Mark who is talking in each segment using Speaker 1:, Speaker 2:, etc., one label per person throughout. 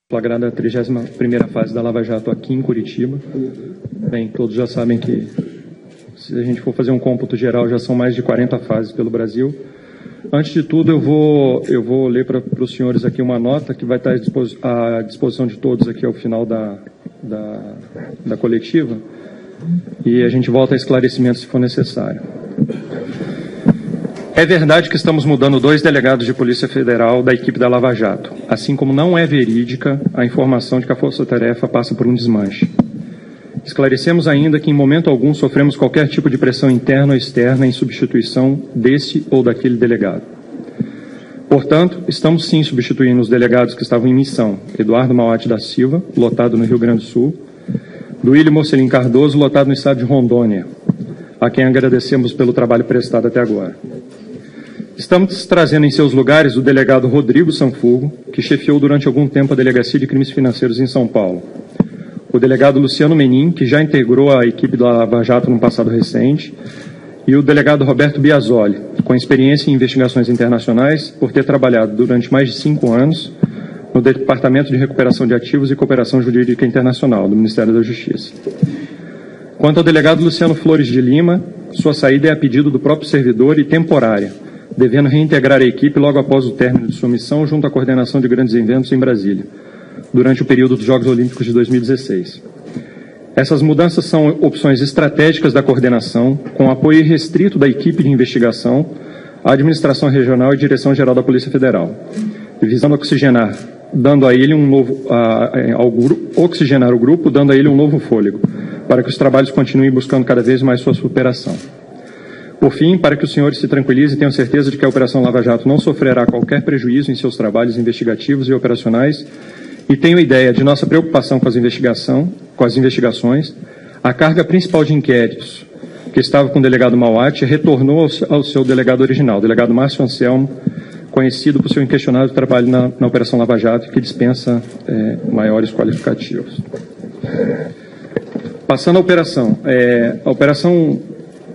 Speaker 1: flagrada a 31ª fase da Lava Jato aqui em Curitiba. Bem, todos já sabem que, se a gente for fazer um cômputo geral, já são mais de 40 fases pelo Brasil. Antes de tudo, eu vou ler para os senhores aqui uma nota que vai estar à disposição de todos aqui ao final da coletiva, e a gente volta a esclarecimento se for necessário. É verdade que estamos mudando 2 delegados de Polícia Federal da equipe da Lava Jato, assim como não é verídica a informação de que a Força-Tarefa passa por um desmanche. Esclarecemos ainda que em momento algum sofremos qualquer tipo de pressão interna ou externa em substituição desse ou daquele delegado. Portanto, estamos sim substituindo os delegados que estavam em missão: Eduardo Mauad da Silva, lotado no Rio Grande do Sul, Duílio Mocelin Cardoso, lotado no estado de Rondônia, a quem agradecemos pelo trabalho prestado até agora. Estamos trazendo em seus lugares o delegado Rodrigo Sanfurgo, que chefiou durante algum tempo a Delegacia de Crimes Financeiros em São Paulo, o delegado Luciano Menin, que já integrou a equipe da Lava Jato no passado recente, e o delegado Roberto Biasoli, com experiência em investigações internacionais, por ter trabalhado durante mais de 5 anos no Departamento de Recuperação de Ativos e Cooperação Jurídica Internacional, do Ministério da Justiça. Quanto ao delegado Luciano Flores de Lima, sua saída é a pedido do próprio servidor e temporária, devendo reintegrar a equipe logo após o término de sua missão junto à coordenação de grandes eventos em Brasília, durante o período dos Jogos Olímpicos de 2016. Essas mudanças são opções estratégicas da coordenação, com apoio irrestrito da equipe de investigação, a administração regional e direção-geral da Polícia Federal, visando oxigenar, dando a ele oxigenar o grupo, dando a ele um novo fôlego, para que os trabalhos continuem buscando cada vez mais sua superação. Por fim, para que os senhores se tranquilizem e tenham certeza de que a Operação Lava Jato não sofrerá qualquer prejuízo em seus trabalhos investigativos e operacionais, e tenham ideia de nossa preocupação com as investigações, a carga principal de inquéritos, que estava com o delegado Mauad, retornou ao seu delegado original, o delegado Márcio Anselmo, conhecido por seu inquestionável trabalho na Operação Lava Jato, que dispensa maiores qualificativos. Passando à operação. A operação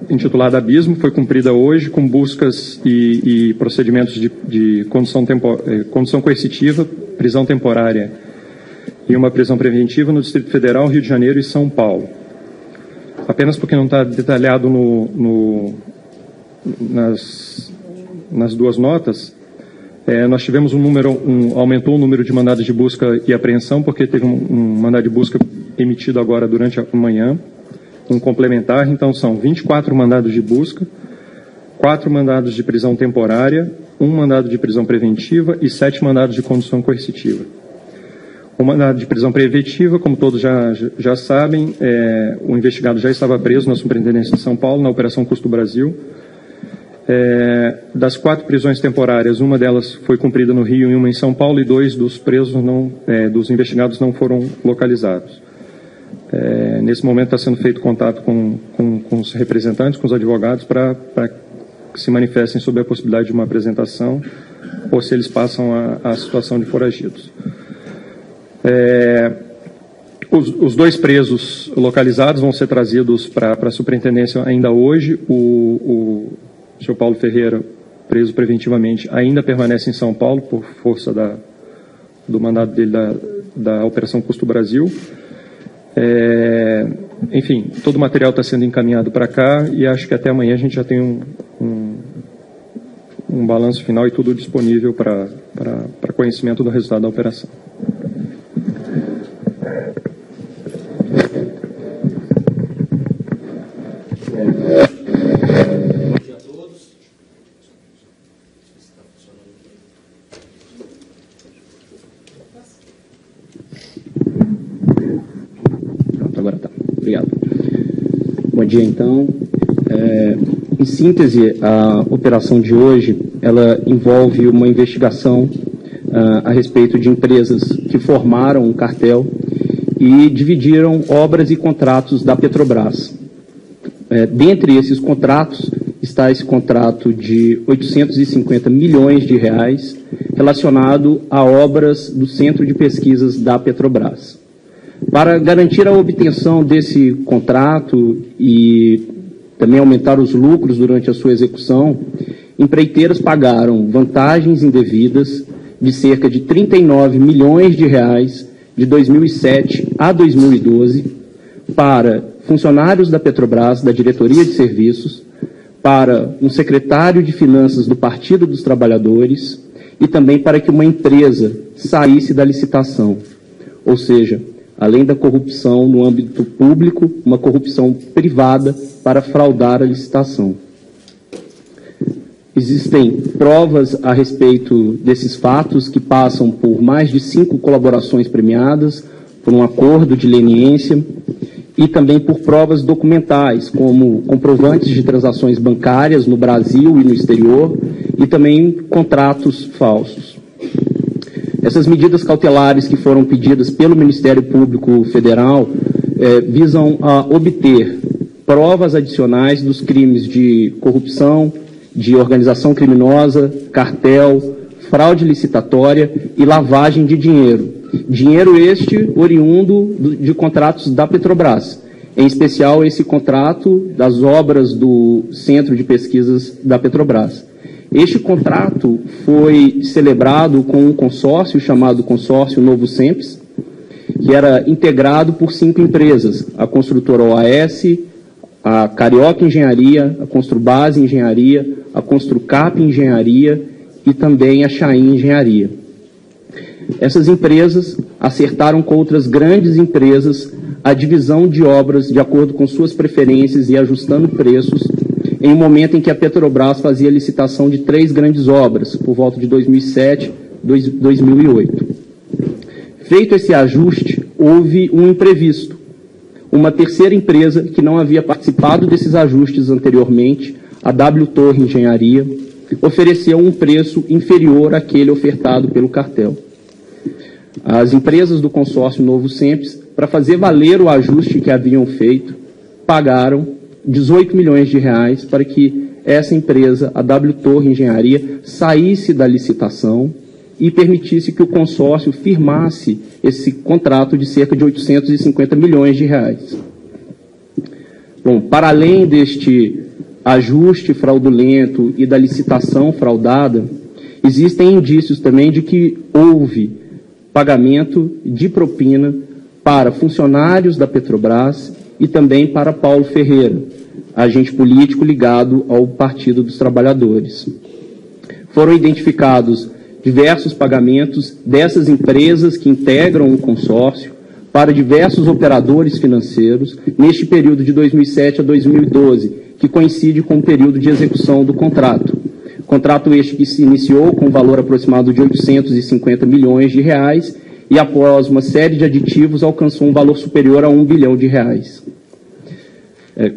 Speaker 1: intitulada Abismo foi cumprida hoje com buscas e procedimentos de condução coercitiva, prisão temporária e uma prisão preventiva no Distrito Federal, Rio de Janeiro e São Paulo. Apenas porque não está detalhado nas duas notas, nós tivemos aumentou o número de mandados de busca e apreensão, porque teve um mandado de busca emitido agora durante a manhã, um complementar. Então são 24 mandados de busca, 4 mandados de prisão temporária, 1 mandado de prisão preventiva e 7 mandados de condução coercitiva. O mandado de prisão preventiva, como todos já sabem, o investigado já estava preso na Superintendência de São Paulo, na Operação Custo Brasil. Das 4 prisões temporárias, uma delas foi cumprida no Rio e uma em São Paulo, e 2 dos presos dos investigados não foram localizados. Nesse momento está sendo feito contato com os representantes, com os advogados, para que se manifestem sobre a possibilidade de uma apresentação ou se eles passam a situação de foragidos. Os 2 presos localizados vão ser trazidos para a superintendência ainda hoje. O senhor Paulo Ferreira, preso preventivamente, ainda permanece em São Paulo por força do mandado dele da Operação Custo Brasil. Enfim, todo o material está sendo encaminhado para cá e acho que até amanhã a gente já tem um balanço final e tudo disponível para conhecimento do resultado da operação.
Speaker 2: Bom dia a todos.
Speaker 3: Pronto, agora tá. Obrigado. Bom dia, então. Em síntese, a operação de hoje, ela envolve uma investigação a respeito de empresas que formaram um cartel e dividiram obras e contratos da Petrobras. Dentre esses contratos, está esse contrato de 850 milhões de reais relacionado a obras do Centro de Pesquisas da Petrobras. Para garantir a obtenção desse contrato e também aumentar os lucros durante a sua execução, empreiteiras pagaram vantagens indevidas de cerca de 39 milhões de reais de 2007 a 2012 para funcionários da Petrobras, da Diretoria de Serviços, para um secretário de Finanças do Partido dos Trabalhadores e também para que uma empresa saísse da licitação. Ou seja, além da corrupção no âmbito público, uma corrupção privada para fraudar a licitação. Existem provas a respeito desses fatos que passam por mais de 5 colaborações premiadas, por um acordo de leniência e também por provas documentais, como comprovantes de transações bancárias no Brasil e no exterior e também contratos falsos. Essas medidas cautelares que foram pedidas pelo Ministério Público Federal visam a obter provas adicionais dos crimes de corrupção, de organização criminosa, cartel, fraude licitatória e lavagem de dinheiro. Dinheiro este oriundo de contratos da Petrobras, em especial esse contrato das obras do Centro de Pesquisas da Petrobras. Este contrato foi celebrado com um consórcio chamado Consórcio Novo Sempre, que era integrado por 5 empresas, a construtora OAS, a Carioca Engenharia, a Construbase Engenharia, a Construcap Engenharia e também a Chain Engenharia. Essas empresas acertaram com outras grandes empresas a divisão de obras de acordo com suas preferências e ajustando preços em um momento em que a Petrobras fazia licitação de 3 grandes obras, por volta de 2007 e 2008. Feito esse ajuste, houve um imprevisto. Uma terceira empresa que não havia participado desses ajustes anteriormente, a W Torre Engenharia, ofereceu um preço inferior àquele ofertado pelo cartel. As empresas do consórcio Novo Sempre, para fazer valer o ajuste que haviam feito, pagaram 18 milhões de reais para que essa empresa, a W Torre Engenharia, saísse da licitação e permitisse que o consórcio firmasse esse contrato de cerca de 850 milhões de reais. Bom, para além deste ajuste fraudulento e da licitação fraudada, existem indícios também de que houve pagamento de propina para funcionários da Petrobras e também para Paulo Ferreira, agente político ligado ao Partido dos Trabalhadores. Foram identificados diversos pagamentos dessas empresas que integram o consórcio para diversos operadores financeiros neste período de 2007 a 2012, que coincide com o período de execução do contrato. Contrato este que se iniciou com um valor aproximado de 850 milhões de reais e após uma série de aditivos alcançou um valor superior a 1 bilhão de reais.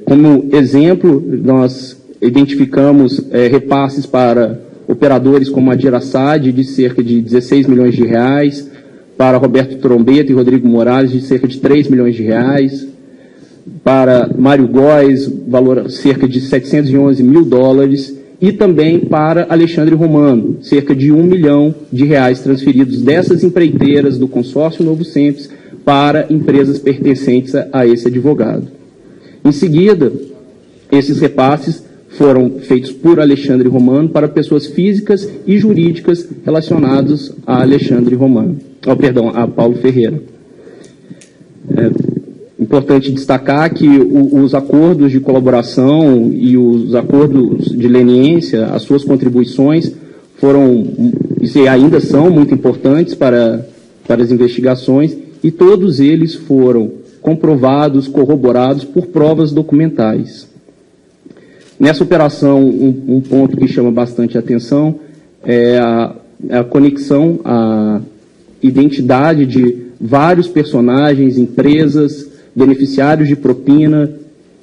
Speaker 3: Como exemplo, nós identificamos repasses para operadores como a Dirasad de cerca de 16 milhões de reais, para Roberto Trombeta e Rodrigo Morales de cerca de 3 milhões de reais, para Mário Góes, valor cerca de 711 mil dólares, e também para Alexandre Romano, cerca de 1 milhão de reais transferidos dessas empreiteiras do consórcio Novo Sempre para empresas pertencentes a esse advogado. Em seguida, esses repasses foram feitos por Alexandre Romano para pessoas físicas e jurídicas relacionadas a Alexandre Romano, a Paulo Ferreira. Importante destacar que os acordos de colaboração e os acordos de leniência, as suas contribuições foram, e ainda são muito importantes para as investigações, e todos eles foram comprovados, corroborados por provas documentais. Nessa operação, um ponto que chama bastante atenção é a conexão, a identidade de vários personagens, empresas, beneficiários de propina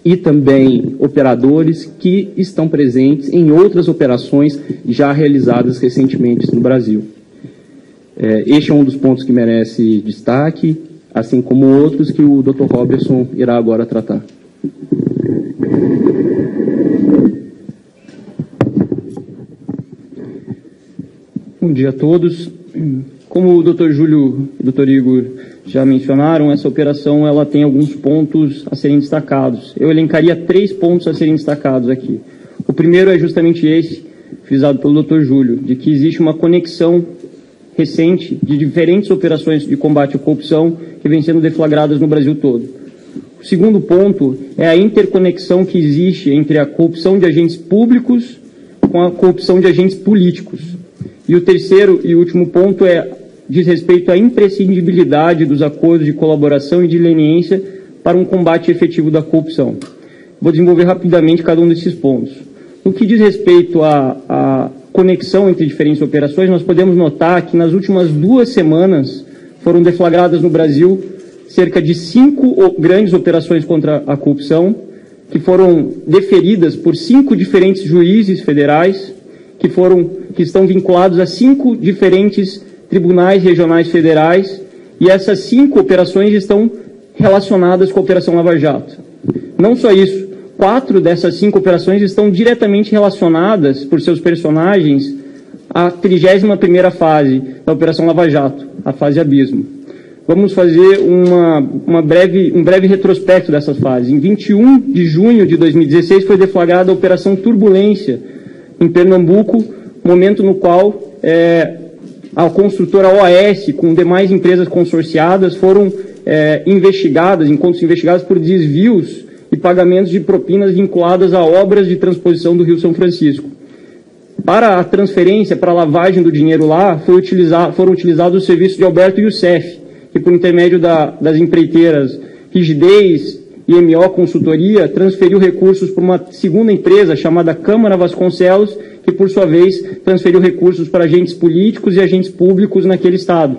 Speaker 3: e também operadores que estão presentes em outras operações já realizadas recentemente no Brasil. Este é um dos pontos que merece destaque, assim como outros que o Dr. Robertson irá agora tratar.
Speaker 4: Bom dia a todos. Como o Dr. Júlio e o Dr. Igor já mencionaram, essa operação ela tem alguns pontos a serem destacados. Eu elencaria 3 pontos a serem destacados aqui. O primeiro é justamente esse, frisado pelo Dr. Júlio, de que existe uma conexão recente de diferentes operações de combate à corrupção que vêm sendo deflagradas no Brasil todo. O segundo ponto é a interconexão que existe entre a corrupção de agentes públicos com a corrupção de agentes políticos. E o terceiro e último ponto diz respeito à imprescindibilidade dos acordos de colaboração e de leniência para um combate efetivo da corrupção. Vou desenvolver rapidamente cada um desses pontos. No que diz respeito à conexão entre diferentes operações, nós podemos notar que nas últimas 2 semanas foram deflagradas no Brasil cerca de 5 grandes operações contra a corrupção, que foram deferidas por 5 diferentes juízes federais, que estão vinculados a 5 diferentes tribunais regionais federais, e essas 5 operações estão relacionadas com a Operação Lava Jato. Não só isso, 4 dessas 5 operações estão diretamente relacionadas, por seus personagens, à 31ª fase da Operação Lava Jato, a fase Abismo. Vamos fazer um breve retrospecto dessas fases. Em 21 de junho de 2016 foi deflagrada a Operação Turbulência, em Pernambuco, momento no qual a construtora OAS, com demais empresas consorciadas, foram investigadas por desvios e pagamentos de propinas vinculadas a obras de transposição do Rio São Francisco. Para a transferência, para a lavagem do dinheiro lá, foram utilizados os serviços de Alberto Youssef, que por intermédio das empreiteiras Rigidez e MO Consultoria, transferiu recursos para uma segunda empresa chamada Câmara Vasconcelos, que por sua vez transferiu recursos para agentes políticos e agentes públicos naquele estado.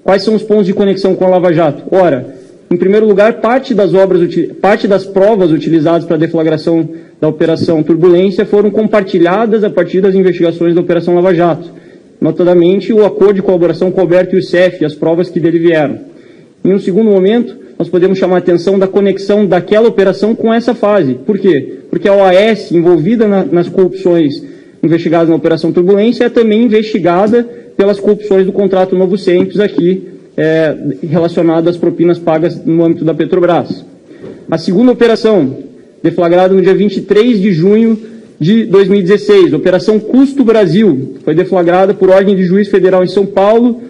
Speaker 4: Quais são os pontos de conexão com a Lava Jato? Ora, em primeiro lugar, parte das provas utilizadas para a deflagração da Operação Turbulência foram compartilhadas a partir das investigações da Operação Lava Jato, notadamente o acordo de colaboração com Alberto Youssef e as provas que dele vieram. Em um segundo momento, nós podemos chamar a atenção da conexão daquela operação com essa fase. Por quê? Porque a OAS, envolvida nas corrupções investigadas na Operação Turbulência, é também investigada pelas corrupções do contrato Novo Simples aqui, relacionado às propinas pagas no âmbito da Petrobras. A segunda operação, deflagrada no dia 23 de junho de 2016, Operação Custo Brasil, foi deflagrada por ordem de juiz federal em São Paulo,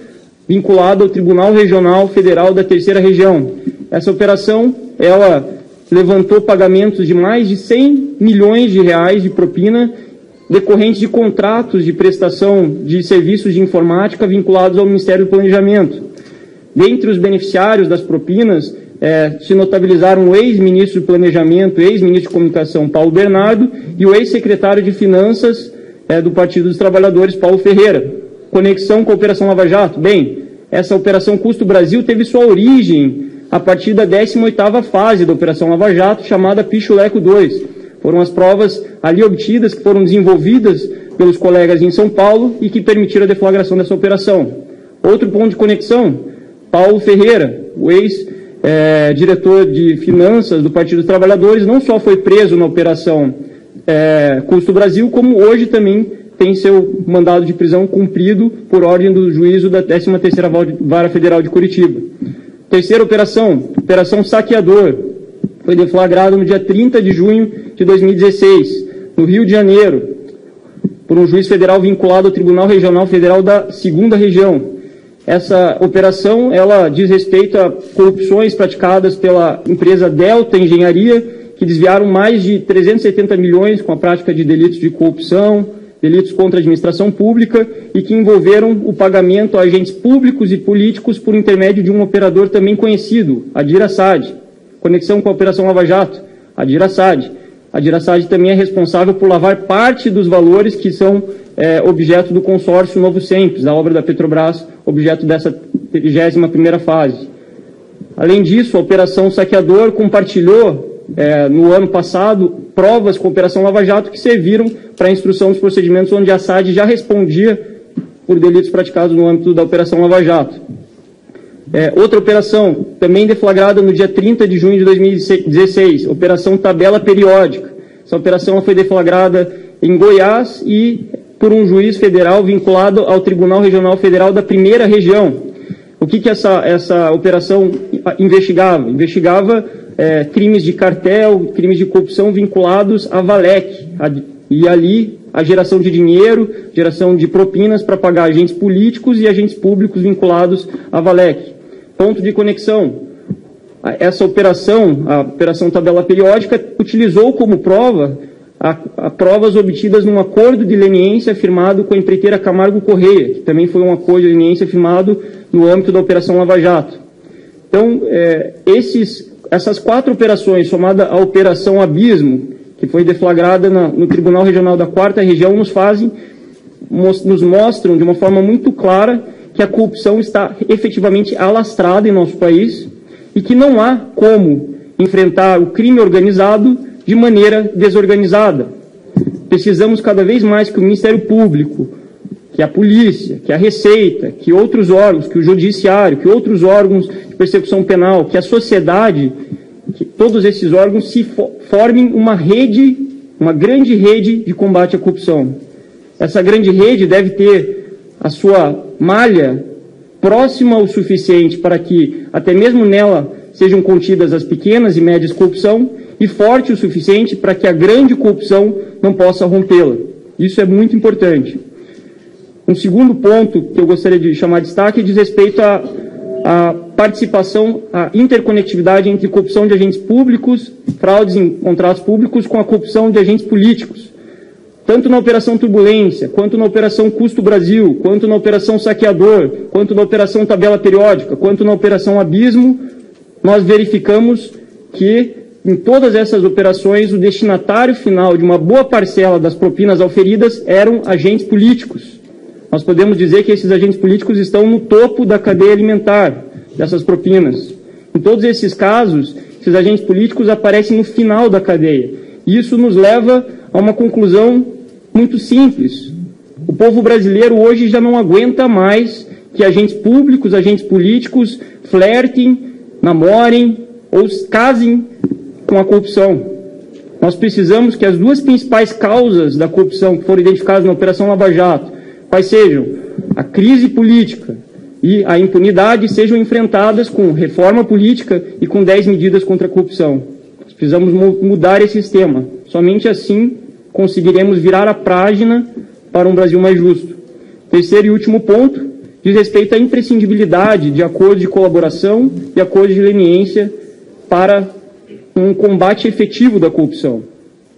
Speaker 4: vinculada ao Tribunal Regional Federal da Terceira Região. Essa operação, ela levantou pagamentos de mais de 100 milhões de reais de propina decorrentes de contratos de prestação de serviços de informática vinculados ao Ministério do Planejamento. Dentre os beneficiários das propinas, se notabilizaram o ex-ministro do Planejamento, ex-ministro de Comunicação, Paulo Bernardo, e o ex-secretário de Finanças do Partido dos Trabalhadores, Paulo Ferreira. Conexão com a Operação Lava Jato? Bem, essa Operação Custo Brasil teve sua origem a partir da 18ª fase da Operação Lava Jato, chamada Pichuleco 2. Foram as provas ali obtidas que foram desenvolvidas pelos colegas em São Paulo e que permitiram a deflagração dessa operação. Outro ponto de conexão, Paulo Ferreira, o ex-diretor de Finanças do Partido dos Trabalhadores, não só foi preso na Operação Custo Brasil, como hoje também tem seu mandado de prisão cumprido por ordem do juízo da 13ª Vara Federal de Curitiba. Terceira operação, Operação Saqueador, foi deflagrada no dia 30 de junho de 2016, no Rio de Janeiro, por um juiz federal vinculado ao Tribunal Regional Federal da 2ª Região. Essa operação, ela diz respeito a corrupções praticadas pela empresa Delta Engenharia, que desviaram mais de 370 milhões com a prática de delitos de corrupção, delitos contra a administração pública e que envolveram o pagamento a agentes públicos e políticos por intermédio de um operador também conhecido, a Dirasad. Conexão com a Operação Lava Jato, a Dirasad. A Dirasad também é responsável por lavar parte dos valores que são objeto do consórcio Novo Simples, da obra da Petrobras, objeto dessa 31ª fase. Além disso, a Operação Saqueador compartilhou, no ano passado, provas com a Operação Lava Jato que serviram para a instrução dos procedimentos onde a SAD já respondia por delitos praticados no âmbito da Operação Lava Jato. Outra operação, também deflagrada no dia 30 de junho de 2016, Operação Tabela Periódica. Essa operação foi deflagrada em Goiás e por um juiz federal vinculado ao Tribunal Regional Federal da 1ª Região. O que essa operação investigava? Investigava crimes de cartel, crimes de corrupção vinculados à Valec. E ali a geração de dinheiro, geração de propinas para pagar agentes políticos e agentes públicos vinculados à Valec. Ponto de conexão. Essa operação, a Operação Tabela Periódica, utilizou como prova provas obtidas num acordo de leniência firmado com a empreiteira Camargo Correia, que também foi um acordo de leniência firmado no âmbito da Operação Lava Jato. Então, essas 4 operações, somada à Operação Abismo, que foi deflagrada no Tribunal Regional da 4ª Região, nos mostram de uma forma muito clara que a corrupção está efetivamente alastrada em nosso país e que não há como enfrentar o crime organizado de maneira desorganizada. Precisamos cada vez mais que o Ministério Público, que a Polícia, que a Receita, que outros órgãos, que o Judiciário, que outros órgãos de persecução penal, que a sociedade, que todos esses órgãos se formem uma rede, uma grande rede de combate à corrupção. Essa grande rede deve ter a sua malha próxima o suficiente para que até mesmo nela sejam contidas as pequenas e médias corrupção e forte o suficiente para que a grande corrupção não possa rompê-la. Isso é muito importante. Um segundo ponto que eu gostaria de chamar de destaque diz respeito à participação, à interconectividade entre corrupção de agentes públicos, fraudes em contratos públicos com a corrupção de agentes políticos. Tanto na Operação Turbulência, quanto na Operação Custo Brasil, quanto na Operação Saqueador, quanto na Operação Tabela Periódica, quanto na Operação Abismo, nós verificamos que em todas essas operações o destinatário final de uma boa parcela das propinas auferidas eram agentes políticos. Nós podemos dizer que esses agentes políticos estão no topo da cadeia alimentar dessas propinas. Em todos esses casos, esses agentes políticos aparecem no final da cadeia. E isso nos leva a uma conclusão muito simples. O povo brasileiro hoje já não aguenta mais que agentes públicos, agentes políticos flertem, namorem ou casem com a corrupção. Nós precisamos que as 2 principais causas da corrupção que foram identificadas na Operação Lava Jato, quais sejam a crise política e a impunidade, sejam enfrentadas com reforma política e com 10 medidas contra a corrupção. Nós precisamos mudar esse sistema. Somente assim conseguiremos virar a página para um Brasil mais justo. Terceiro e último ponto diz respeito à imprescindibilidade de acordos de colaboração e acordos de leniência para um combate efetivo da corrupção.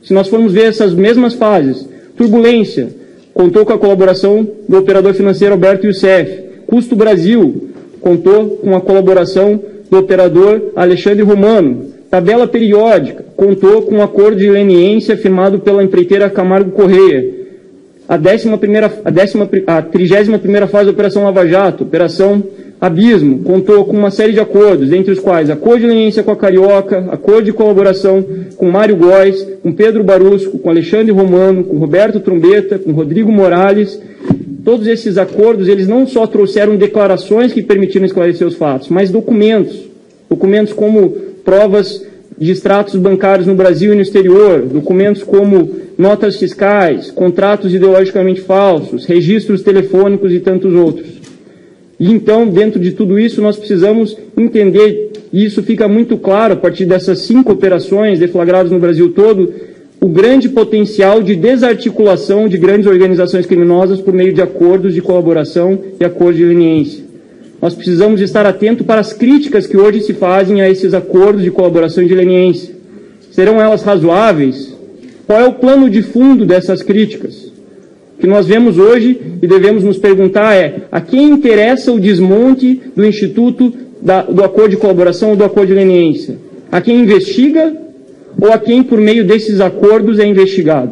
Speaker 4: Se nós formos ver essas mesmas fases, Turbulência contou com a colaboração do operador financeiro Alberto Youssef. Custo Brasil contou com a colaboração do operador Alexandre Romano. Tabela Periódica contou com um acordo de leniência firmado pela empreiteira Camargo Correia. A 31ª fase da Operação Lava Jato, Operação Abismo, contou com uma série de acordos, dentre os quais acordo de leniência com a Carioca, acordo de colaboração com Mário Góes, com Pedro Barusco, com Alexandre Romano, com Roberto Trombetta, com Rodrigo Morales. Todos esses acordos, eles não só trouxeram declarações que permitiram esclarecer os fatos, mas documentos como provas de extratos bancários no Brasil e no exterior, documentos como notas fiscais, contratos ideologicamente falsos, registros telefônicos e tantos outros. E então, dentro de tudo isso, nós precisamos entender, e isso fica muito claro a partir dessas 5 operações deflagradas no Brasil todo, o grande potencial de desarticulação de grandes organizações criminosas por meio de acordos de colaboração e acordos de leniência. Nós precisamos estar atentos para as críticas que hoje se fazem a esses acordos de colaboração e de leniência. Serão elas razoáveis? Qual é o plano de fundo dessas críticas? O que nós vemos hoje e devemos nos perguntar é: a quem interessa o desmonte do Instituto do Acordo de Colaboração ou do Acordo de Leniência? A quem investiga ou a quem, por meio desses acordos, é investigado?